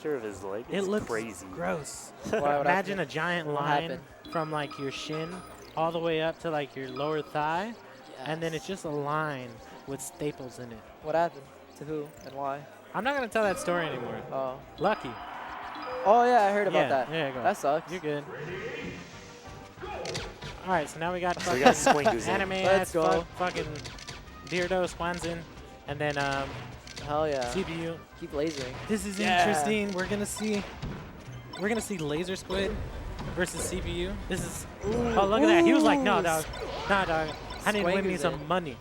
Of his leg. It looks crazy. gross. Imagine a giant line from like your shin all the way up to like your lower thigh, and then it's just a line with staples in it. What happened? To who and why? I'm not gonna tell that story anymore. Oh. Lucky. Oh yeah, I heard about that. There you go. That sucks. You're good. All right, so now we got we got Swingers anime Let's go. fucking Beardo Swanson, and then Hell yeah. CPU. Keep lasering. This is interesting. We're gonna see Laser Squid versus CPU. This is oh look at that. He was like, no dog. Nah dog. I need to win me some money.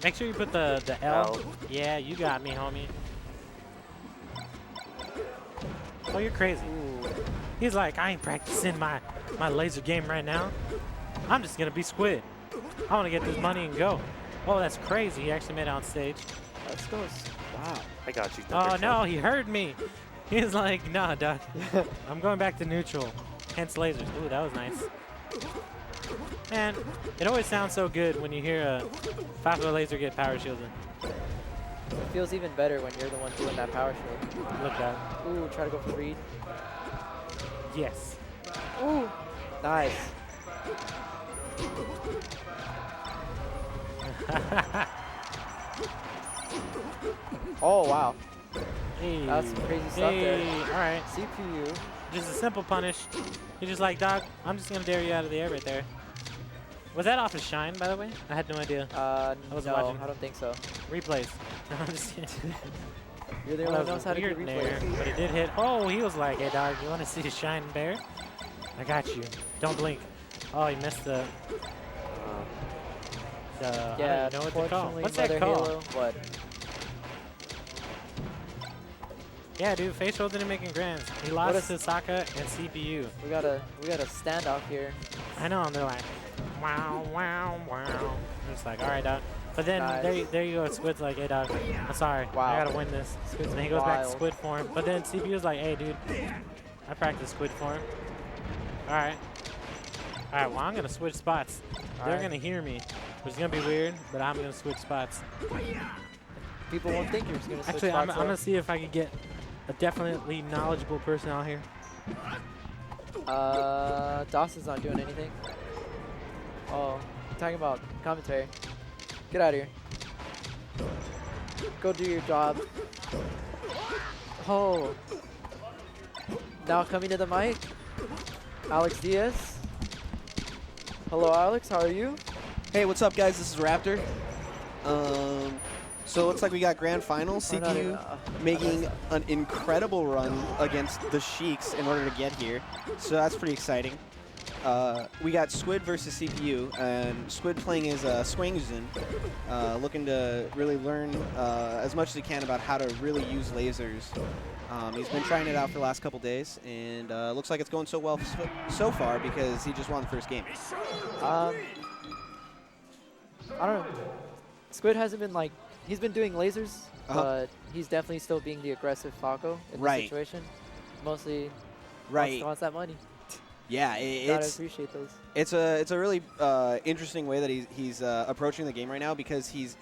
Make sure you put the L. Yeah, you got me, homie. Oh, you're crazy. He's like, I ain't practicing my laser game right now. I'm just gonna be Squid. I wanna get this money and go. Oh, that's crazy. He actually made it on stage. Let's go. Wow. I got you. Oh no, he heard me. He's like, nah, dog. I'm going back to neutral. Hence lasers. Ooh, that was nice. Man, it always sounds so good when you hear a Falco laser get power shielded. It feels even better when you're the one doing that power shield. Look at that. Ooh, try to go for read. Yes. Ooh. Nice. Oh, wow. Hey. That's some crazy stuff there. All right. CPU. Just a simple punish. He's just like, dog, I'm just going to dare you out of the air right there. Was that off his shine, by the way? I had no idea. I wasn't watching. I don't think so. Replays. No, I'm just kidding. You're the only one who knows how to do Weird there, replays. but it did hit. Oh, he was like, hey, dog, you want to see a shine bear? I got you. Don't blink. Oh, he missed the Yeah, I don't know what to call. unfortunately, What's Mother that called? Halo, what? Yeah, dude, Facial didn't make him grands. He lost to Saka and CPU. We got a standoff here. I know, and they're like, wow, wow, wow. I'm just like, all right, dog. But then there you go. Squid's like, hey, dog, I'm sorry. Wow. I gotta win this. Squid's and he goes back to wild. Squid form. But then CPU's like, hey, dude, I practice Squid form. All right. All right, well, I'm gonna switch spots. They're gonna hear me, which is gonna be weird, but I'm gonna switch spots. People won't think you're just gonna switch Actually, I'm spots. gonna see if I can get a definitely knowledgeable person out here. Dawson's not doing anything. Oh, I'm talking about commentary. Get out of here. Go do your job. Oh. Now coming to the mic, Alex Diaz. Hello, Alex. How are you? Hey, what's up, guys? This is Raptor. So it looks like we got grand finals. CPU making an incredible run against the Sheiks in order to get here. So that's pretty exciting. We got Squid versus CPU, and Squid playing his Swingzin, looking to really learn as much as he can about how to really use lasers. He's been trying it out for the last couple days, and looks like it's going so well so far because he just won the first game. I don't know. Squid hasn't been like, he's been doing lasers, but he's definitely still being the aggressive Falco in this situation. Mostly wants that money. Yeah, Gotta appreciate those. It's a really interesting way that he's approaching the game right now because he's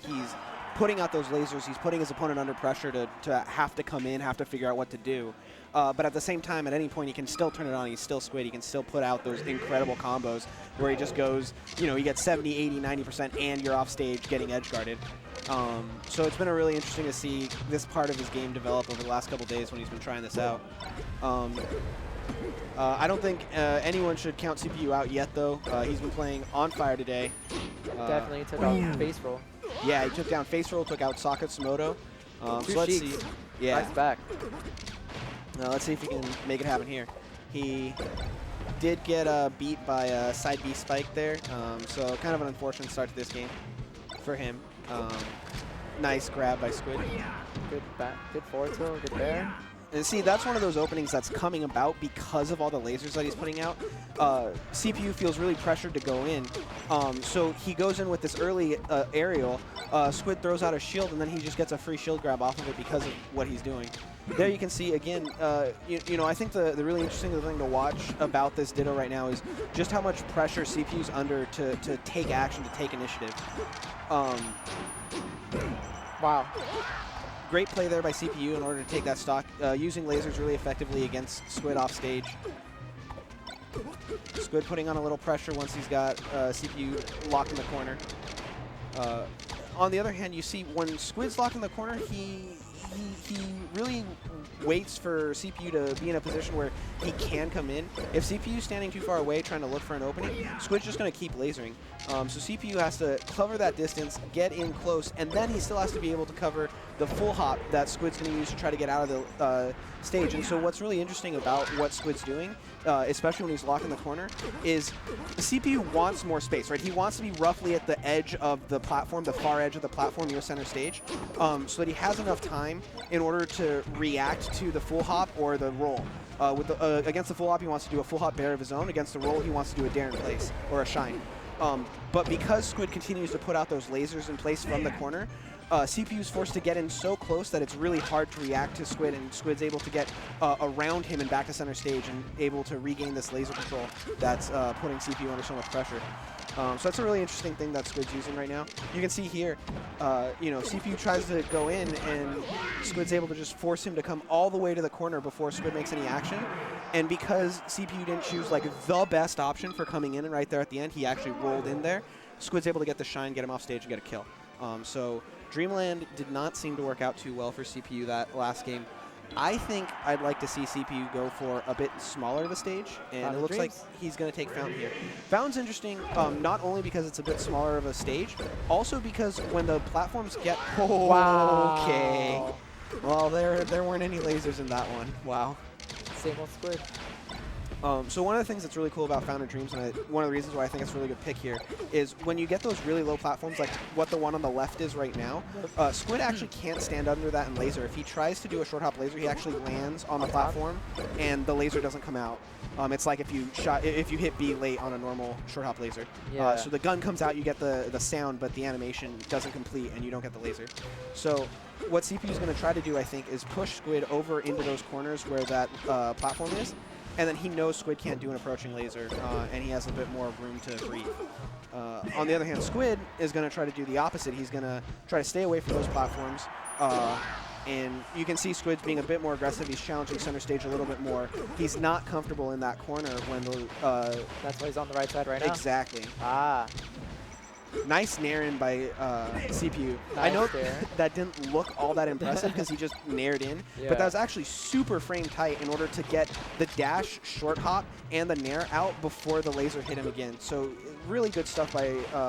putting out those lasers. He's putting his opponent under pressure to have to come in, have to figure out what to do. But at the same time, at any point, he can still turn it on. He's still Squid. He can still put out those incredible combos where he just goes, you know, he gets 70, 80, 90%, and you're off stage getting edge guarded. So it's been really interesting to see this part of his game develop over the last couple days when he's been trying this out. I don't think anyone should count CPU out yet, though. He's been playing on fire today. Definitely took out face roll. Yeah, he took down face roll, took out Saka Tsumoto. So let's see. Yeah. Nice back. Let's see if he can make it happen here. He did get beat by side B Spike there, so kind of an unfortunate start to this game for him. Nice grab by Squid. Good back, good forward throw, good there. And see, that's one of those openings that's coming about because of all the lasers that he's putting out. CPU feels really pressured to go in. So he goes in with this early aerial. Squid throws out a shield, and then he just gets a free shield grab off of it because of what he's doing. There you can see, again, you know, I think the really interesting thing to watch about this Ditto right now is just how much pressure CPU's under to take action, to take initiative. Wow. great play there by CPU in order to take that stock, using lasers really effectively against Squid off stage. Squid putting on a little pressure once he's got CPU locked in the corner. On the other hand, you see when Squid's locked in the corner, he really waits for CPU to be in a position where he can come in. If CPU's standing too far away trying to look for an opening, Squid's just going to keep lasering. So CPU has to cover that distance, get in close, and then he still has to be able to cover the full hop that Squid's going to use to try to get out of the stage. And so what's really interesting about what Squid's doing, especially when he's locked in the corner, is the CPU wants more space, right? He wants to be roughly at the edge of the platform, the far edge of the platform near center stage, so that he has enough time in order to react to the full hop or the roll. Against the full hop, he wants to do a full hop bear of his own. Against the roll, he wants to do a dare in place or a shine. But because Squid continues to put out those lasers in place from the corner, CPU is forced to get in so close that it's really hard to react to Squid, and Squid's able to get around him and back to center stage and able to regain this laser control that's putting CPU under so much pressure. So that's a really interesting thing that Squid's using right now. You can see here, CPU tries to go in, and Squid's able to just force him to come all the way to the corner before Squid makes any action. And because CPU didn't choose like the best option for coming in and right there at the end, he actually rolled in there. Squid's able to get the shine, get him off stage, and get a kill. So Dreamland did not seem to work out too well for CPU that last game. I think I'd like to see CPU go for a bit smaller of a stage, and it looks like he's going to take Fountain here. Fountain's interesting, not only because it's a bit smaller of a stage, also because when the platforms get... Oh, wow. Okay. Well, there weren't any lasers in that one. Wow. Same old Squid. So one of the things that's really cool about Fountain Dreams, and one of the reasons why I think it's a really good pick here, is when you get those really low platforms, like what the one on the left is right now, Squid actually can't stand under that in laser. If he tries to do a short hop laser, he actually lands on the platform, and the laser doesn't come out. It's like if you hit B late on a normal short hop laser. Yeah. So the gun comes out, you get the sound, but the animation doesn't complete, and you don't get the laser. So what CPU is going to try to do, I think, is push Squid over into those corners where that platform is. And then he knows Squid can't do an approaching laser, and he has a bit more room to breathe. On the other hand, Squid is going to try to do the opposite. He's going to try to stay away from those platforms. And you can see Squid's being a bit more aggressive. He's challenging center stage a little bit more. He's not comfortable in that corner when the... That's why he's on the right side right now? Exactly. Ah. Nice nair-in by CPU. Nice I know there. that didn't look all that impressive because he just nared in, but that was actually super frame tight in order to get the dash, short hop, and the nair out before the laser hit him again. So really good stuff by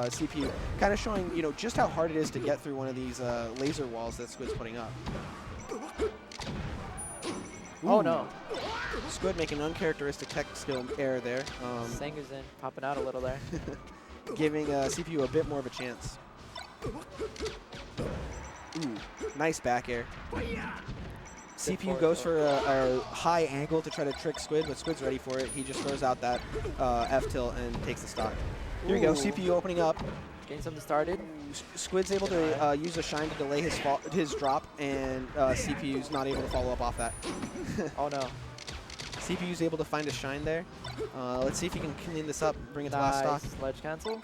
CPU, kind of showing just how hard it is to get through one of these laser walls that Squid's putting up. Oh no. Squid making uncharacteristic tech skill error there. Sanger's in, popping out a little there. Giving CPU a bit more of a chance. Ooh, nice back air. CPU goes for a high angle to try to trick Squid, but Squid's ready for it. He just throws out that F-tilt and takes the stock. Here we go, CPU opening up. Getting something started. Squid's able to use a shine to delay his drop, and CPU's not able to follow up off that. Oh no. CPU's able to find a shine there. Let's see if he can clean this up, bring it to last stock. Ledge cancel.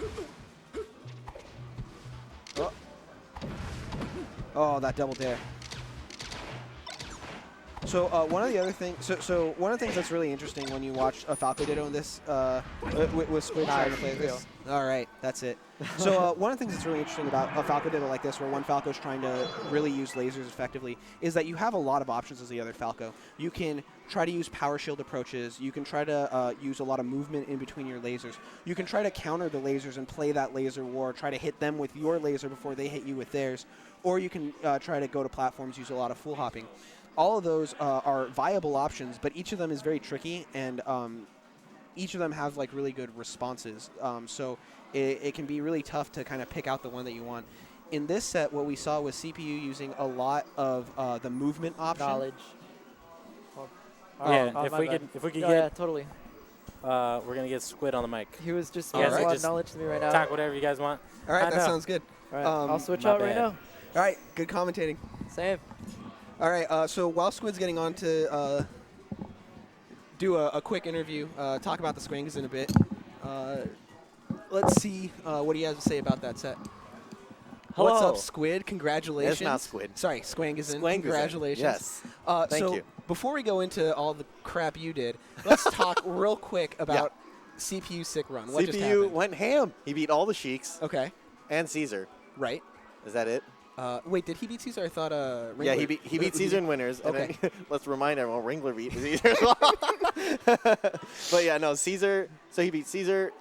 Oh, that double dare. So one of the other things, so one of the things that's really interesting when you watch a Falco Ditto in this, with Squid trying to play this. All right, that's it. So one of the things that's really interesting about a Falco Ditto like this, where one Falco's trying to really use lasers effectively, is that you have a lot of options as the other Falco. You can try to use power shield approaches. You can try to use a lot of movement in between your lasers. You can try to counter the lasers and play that laser war, try to hit them with your laser before they hit you with theirs. Or you can try to go to platforms, use a lot of full hopping. All of those are viable options, but each of them is very tricky, and each of them have like really good responses. So it can be really tough to kind of pick out the one that you want. In this set, what we saw was CPU using a lot of the movement option. Knowledge. Yeah, if we could get, yeah, totally. We're gonna get Squid on the mic. He was just Yeah, giving a lot of just knowledge to me right now. Talk whatever you guys want. All right, that sounds good. All right, I'll switch out right now. All right, good commentating. Same. All right, so while Squid's getting on to do a quick interview, talk about the swings in a bit, let's see what he has to say about that set. What's Hello. up, Squid? Congratulations. It's not Squid. Sorry, Squangizen. Squangizen. Congratulations. Yes. Thank so you. before we go into all the crap you did, let's talk real quick about CPU sick run. What just CPU happened? went ham. He beat all the Sheiks Okay. and Caesar. Right. Is that it? Wait, did he beat Caesar? I thought Ringler. Yeah, he beat Caesar in winners. And Okay. then, let's remind everyone, Ringler beat Caesar as well. But yeah, no, Caesar. So he beat Caesar,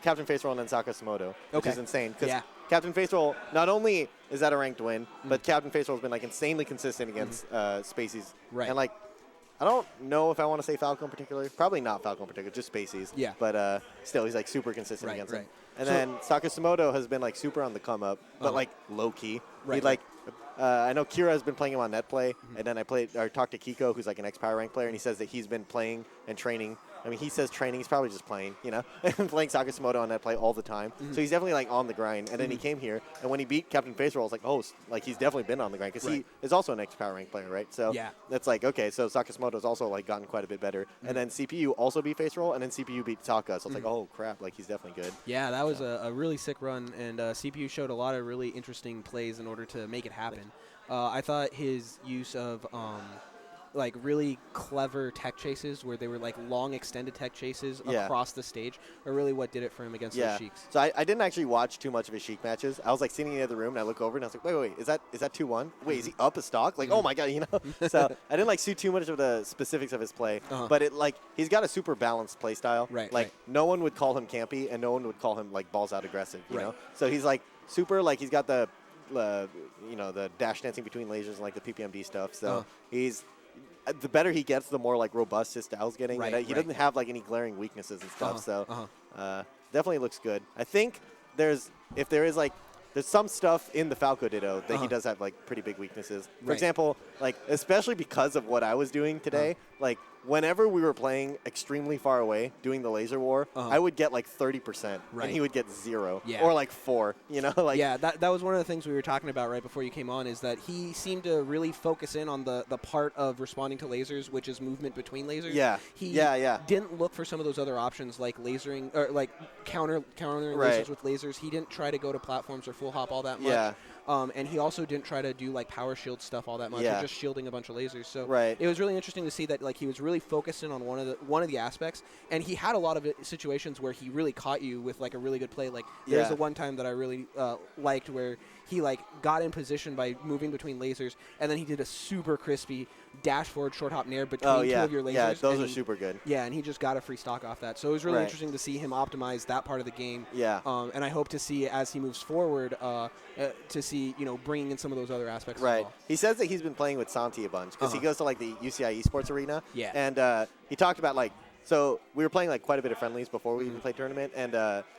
Captain Face Roll, and then Sakamoto, which is insane. Because Captain Face Roll, not only is that a ranked win, but Captain Face Roll has been like insanely consistent against Spaceys. Right. And like, I don't know if I want to say Falco in particular. Probably not Falco in particular, just Spaceys. Yeah. But still, he's like super consistent against him. Right. And So- then Sakamoto has been like super on the come up, but like low key. Right, He like, I know Kira has been playing him on net play, and then I talked to Kiko, who's like an X-Power rank player, and he says that he's been playing and training. I mean, he says training, he's probably just playing, you know, and playing Sakamoto on net play all the time. So he's definitely like on the grind. And then he came here, and when he beat Captain Face Roll, I was like, oh, like he's definitely been on the grind because he is also an X-Power rank player, right? So that's like, okay, so Sakamoto's also like gotten quite a bit better. And then CPU also beat Face Roll, and then CPU beat Saka. So I was like, oh crap, like he's definitely good. Yeah, that was a really sick run, and CPU showed a lot of really interesting plays in order to make it happen. I thought his use of like really clever tech chases, where they were like long extended tech chases across the stage, are really what did it for him against those Sheiks. So I didn't actually watch too much of his Sheik matches. I was like sitting in the other room, and I look over, and I was like, wait, is that 2-1? Wait, is he up a stock? Like, oh my god, you know. So I didn't like see too much of the specifics of his play, but it like he's got a super balanced play style. Like no one would call him campy, and no one would call him like balls out aggressive. You know. So he's like super like he's got the you know, the dash dancing between lasers and like the PPMD stuff. So he's the better he gets, the more like robust his style's getting. And he doesn't have like any glaring weaknesses and stuff. So definitely looks good. I think there's some stuff in the Falco Ditto that he does have like pretty big weaknesses. For example, like especially because of what I was doing today, like whenever we were playing extremely far away doing the laser war, I would get like 30% and he would get 0 or like 4, you know? Like that was one of the things we were talking about right before you came on, is that he seemed to really focus in on the part of responding to lasers, which is movement between lasers. He didn't look for some of those other options like lasering or like countering lasers with lasers. He didn't try to go to platforms or full hop all that much. And he also didn't try to do like power shield stuff all that much, or just shielding a bunch of lasers. So it was really interesting to see that like he was really focused in on one of the aspects, and he had a lot of situations where he really caught you with like a really good play. Like there's the one time that I really liked where he like got in position by moving between lasers, and then he did a super crispy dash forward short hop nair between two of your lasers. Yeah, those are super good. Yeah, and he just got a free stock off that. So it was really interesting to see him optimize that part of the game. Yeah. And I hope to see as he moves forward to see, you know, bringing in some of those other aspects as well. He says that he's been playing with Santi a bunch because he goes to like the UCI esports arena. Yeah. And he talked about like, so we were playing like quite a bit of friendlies before we even played tournament, and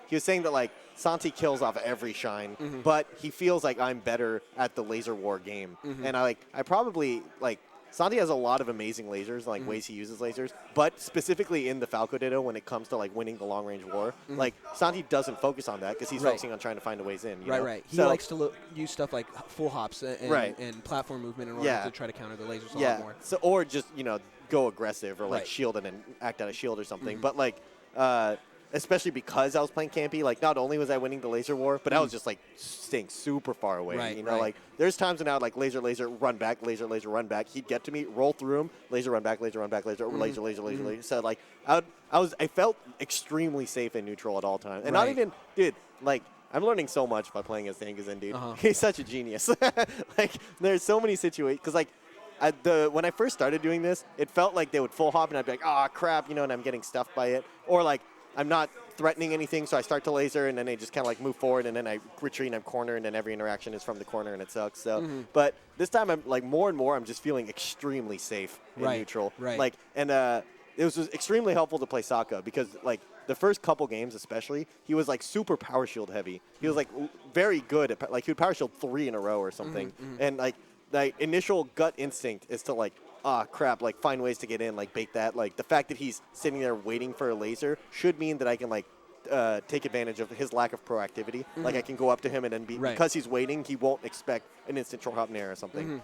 he was saying that like Santi kills off every shine, but he feels like I'm better at the laser war game, and I probably like Santi has a lot of amazing lasers, like ways he uses lasers, but specifically in the Falco Ditto when it comes to like winning the long range war, like Santi doesn't focus on that because he's focusing on trying to find a ways in. You know? He likes to use stuff like full hops and platform movement in order to try to counter the lasers a lot more. So or just go aggressive or like shield and then act out a shield or something, but like. Especially because I was playing campy, like not only was I winning the laser war, but I was just like staying super far away. Like there's times when I would like laser, run back, laser, run back. He'd get to me, roll through him, laser, run back, laser, laser. So like I felt extremely safe and neutral at all times, and not even, dude, like. I'm learning so much by playing as Squangizen, dude. He's such a genius. Like there's so many situations because like. When I first started doing this, it felt like they would full hop and I'd be like, oh crap, and I'm getting stuffed by it, or like I'm not threatening anything, so I start to laser and then they just kind of like move forward and then I retreat and I'm cornered and then every interaction is from the corner and it sucks. So, but this time I'm like more and more I'm just feeling extremely safe and neutral. Like, and it was extremely helpful to play Saka because like the first couple games especially, he was like super power shield heavy. He was like very good at like he would power shield 3 in a row or something, and like. The initial gut instinct is to like, crap, like find ways to get in, like bait that. Like the fact that he's sitting there waiting for a laser should mean that I can like take advantage of his lack of proactivity. Like I can go up to him and then because he's waiting, he won't expect an instant short hop nair or something.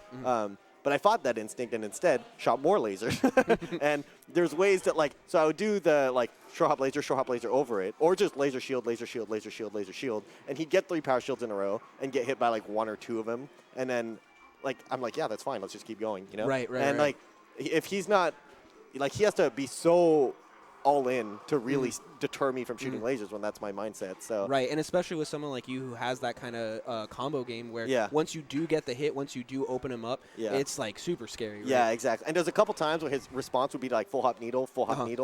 But I fought that instinct and instead shot more lasers. And there's ways that, like, so I would do the, like, short hop laser over it, or just laser shield, laser shield, laser shield, laser shield. And he'd get 3 power shields in a row and get hit by, like, 1 or 2 of them. And then, like, I'm like, yeah, that's fine. Let's just keep going, you know? Right. And, like, if he's not, like, he has to be so all in to really deter me from shooting lasers when that's my mindset. So right, and especially with someone like you who has that kind of combo game where once you do get the hit, once you do open him up, it's like super scary. Right? Yeah, exactly. And there's a couple times where his response would be like full hop needle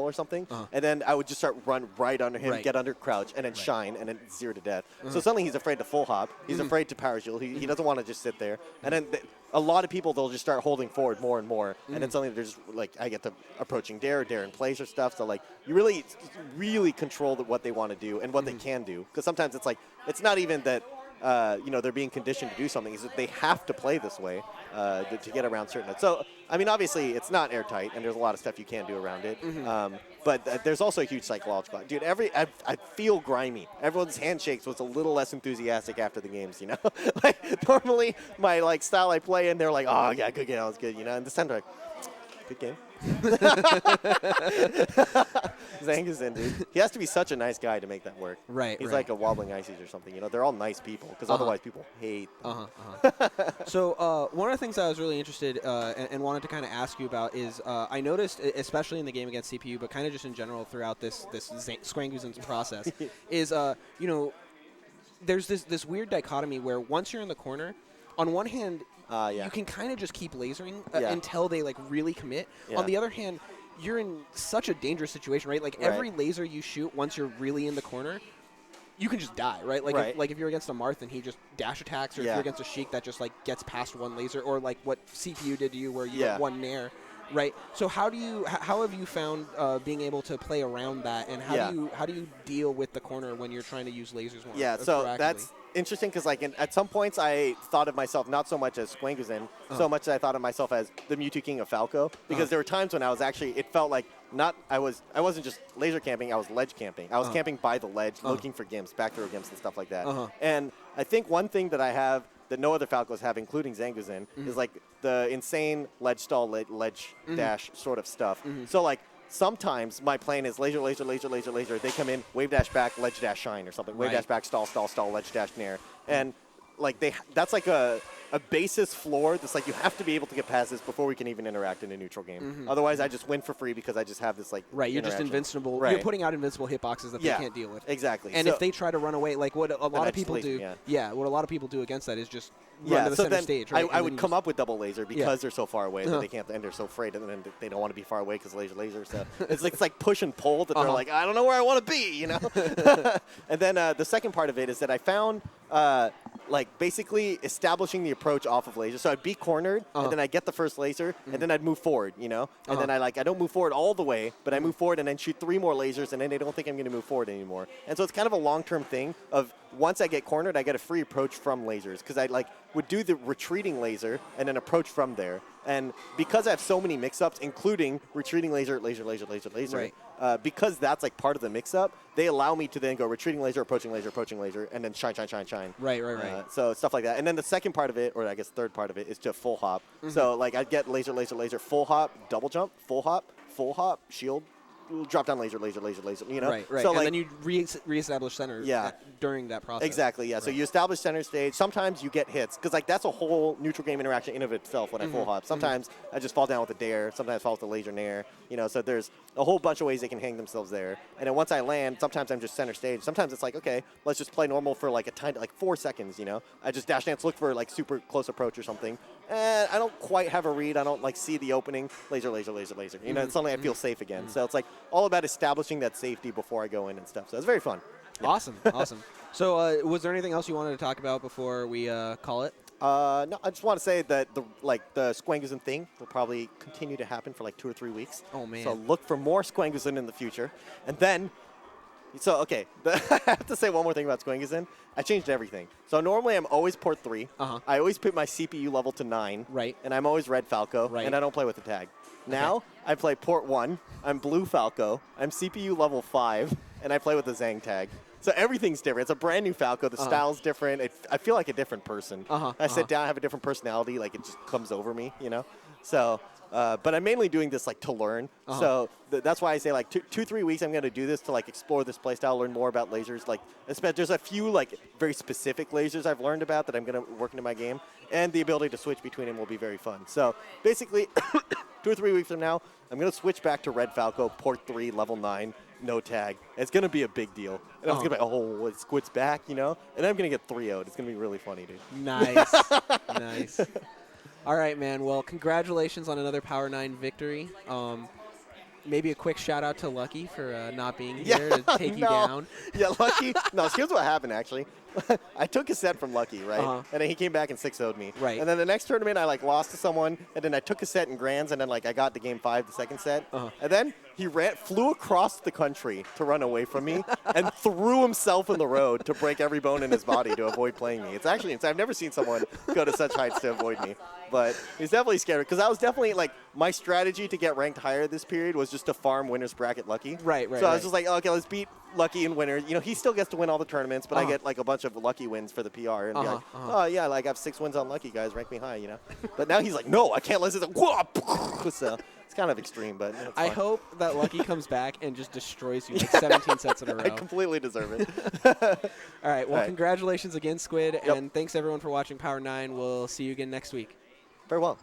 or something, and then I would just start run right under him, get under crouch, and then shine, and then 0 to death. So suddenly he's afraid to full hop. He's afraid to power shield. He doesn't want to just sit there. And then a lot of people, they'll just start holding forward more and more, and then suddenly they're just like, I get to approaching dare in place or stuff. So like you really control what they want to do and what they can do, because sometimes it's like it's not even that they're being conditioned to do something, is that they have to play this way to get around certain. So I mean, obviously it's not airtight, and there's a lot of stuff you can do around it. But there's also a huge psychological. Dude, I feel grimy. Everyone's handshakes was a little less enthusiastic after the games, you know. Like normally my like style I play in, they're like, oh yeah, good game, that was good, you know. And this time they're like, good game. Zanguzen, dude. He has to be such a nice guy to make that work. Right. He's like a wobbling ices or something. You know, they're all nice people, because otherwise people hate them. So one of the things I was really interested and wanted to kind of ask you about is I noticed, especially in the game against CPU, but kind of just in general throughout this Squanguzen's process, is there's this weird dichotomy where once you're in the corner, on one hand, you can kind of just keep lasering until they like really commit. On the other hand, you're in such a dangerous situation, right? Like every laser you shoot, once you're really in the corner, you can just die, right? Like if you're against a Marth and he just dash attacks, or if you're against a Sheik that just like gets past one laser, or like what CPU did to you where you got one nair. Right. So how have you found being able to play around that, and how do you deal with the corner when you're trying to use lasers more? Yeah. So that's interesting, because like at some points I thought of myself not so much as Squanguzen, so much as I thought of myself as the Mewtwo King of Falco, because there were times when I was actually, it felt like I wasn't just laser camping, I was ledge camping. I was camping by the ledge, looking for gimps, back throw gimps and stuff like that. And I think one thing that I have that no other Falcos have, including Zanguzen, is like the insane ledge stall, ledge dash sort of stuff. So like sometimes my plan is laser, laser, laser, laser, laser. They come in, wave dash back, ledge dash shine or something. Wave dash back, stall, stall, stall, ledge dash nair. And like that's like a basis floor that's like you have to be able to get past this before we can even interact in a neutral game. Otherwise, I just win for free because I just have this like you're just invincible. Right. You're putting out invincible hitboxes that they can't deal with. Exactly. And if they try to run away, like what a lot of people do, what a lot of people do against that is just run to the center stage. Right? I would come up with double laser because they're so far away that they can't, and they're so afraid, and then they don't want to be far away because laser. So it's like push and pull that they're like, I don't know where I want to be, you know. And then the second part of it is that I found like basically establishing the approach off of laser. So I'd be cornered, and then I'd get the first laser, and then I'd move forward, you know? And then I don't move forward all the way, but I move forward and then shoot 3 more lasers, and then they don't think I'm going to move forward anymore. And so it's kind of a long-term thing of once I get cornered, I get a free approach from lasers, because I like would do the retreating laser and then approach from there. And because I have so many mix-ups, including retreating laser, laser, laser, laser, laser, because that's like part of the mix-up, they allow me to then go retreating laser, approaching laser, and then shine, shine, shine, shine. Right. So stuff like that. And then the second part of it, or I guess third part of it, is to full hop. So like I'd get laser, laser, laser, full hop, double jump, full hop, shield, drop down laser, laser, laser, laser, you know? Right. So and like, then you reestablish center during that process. Exactly, yeah. So you establish center stage. Sometimes you get hits, because like that's a whole neutral game interaction in of itself when I full hop. Sometimes I just fall down with a dare. Sometimes I fall with a laser nair. You know, so there's a whole bunch of ways they can hang themselves there. And then once I land, sometimes I'm just center stage. Sometimes it's like, okay, let's just play normal for like a tiny, like 4 seconds, you know? I just dash dance, look for like super close approach or something. And I don't quite have a read. I don't like see the opening. Laser, laser, laser, laser. You know, it's suddenly I feel safe again. So it's like all about establishing that safety before I go in and stuff. So it's very fun. Yeah. Awesome. So was there anything else you wanted to talk about before we call it? No, I just want to say that the Squanguzen thing will probably continue to happen for like 2 or 3 weeks. Oh, man. So look for more Squanguzen in the future. And then, so, okay, I have to say one more thing about Squanguzen. I changed everything. So normally I'm always port 3. I always put my CPU level to 9. Right. And I'm always red Falco. Right. And I don't play with the tag. Now I play port 1. I'm blue Falco. I'm CPU level 5. And I play with the Zang tag. So everything's different. It's a brand new Falco. The style's different. I feel like a different person. I sit down, I have a different personality. Like, it just comes over me, you know? So, but I'm mainly doing this, like, to learn. So that's why I say, like, 2-3 weeks I'm going to do this to, like, explore this playstyle, learn more about lasers. Like, there's a few, like, very specific lasers I've learned about that I'm going to work into my game. And the ability to switch between them will be very fun. So, basically, 2 or 3 weeks from now, I'm going to switch back to Red Falco, Port 3, Level 9. No tag. It's going to be a big deal. And I was going to be like, oh, Squid's back, you know? And I'm going to get 3-0'd. It's going to be really funny, dude. Nice. Nice. All right, man. Well, congratulations on another Power 9 victory. Maybe a quick shout-out to Lucky for not being here to take you down. Yeah, Lucky. No, here's what happened, actually. I took a set from Lucky, right? And then he came back and 6-0'd me. Right. And then the next tournament, I, like, lost to someone. And then I took a set in Grands. And then, like, I got to Game 5, the second set. And then he flew across the country to run away from me and threw himself in the road to break every bone in his body to avoid playing me. It's actually insane. I've never seen someone go to such heights to avoid me. But he's definitely scary because I was definitely, like, my strategy to get ranked higher this period was just to farm winner's bracket Lucky. Right. So I was just like, okay, let's beat Lucky and winner. You know, he still gets to win all the tournaments, but I get, like, a bunch of Lucky wins for the PR. And be like, oh, yeah, like, I have 6 wins on Lucky, guys. Rank me high, you know? But now he's like, no, I can't listen to So it's kind of extreme, but it's I fun. hope that Lucky comes back and just destroys you like 17 sets in a row. I completely deserve it. All right. Well, congratulations again, Squid. And thanks, everyone, for watching Power 9. We'll see you again next week. Very well.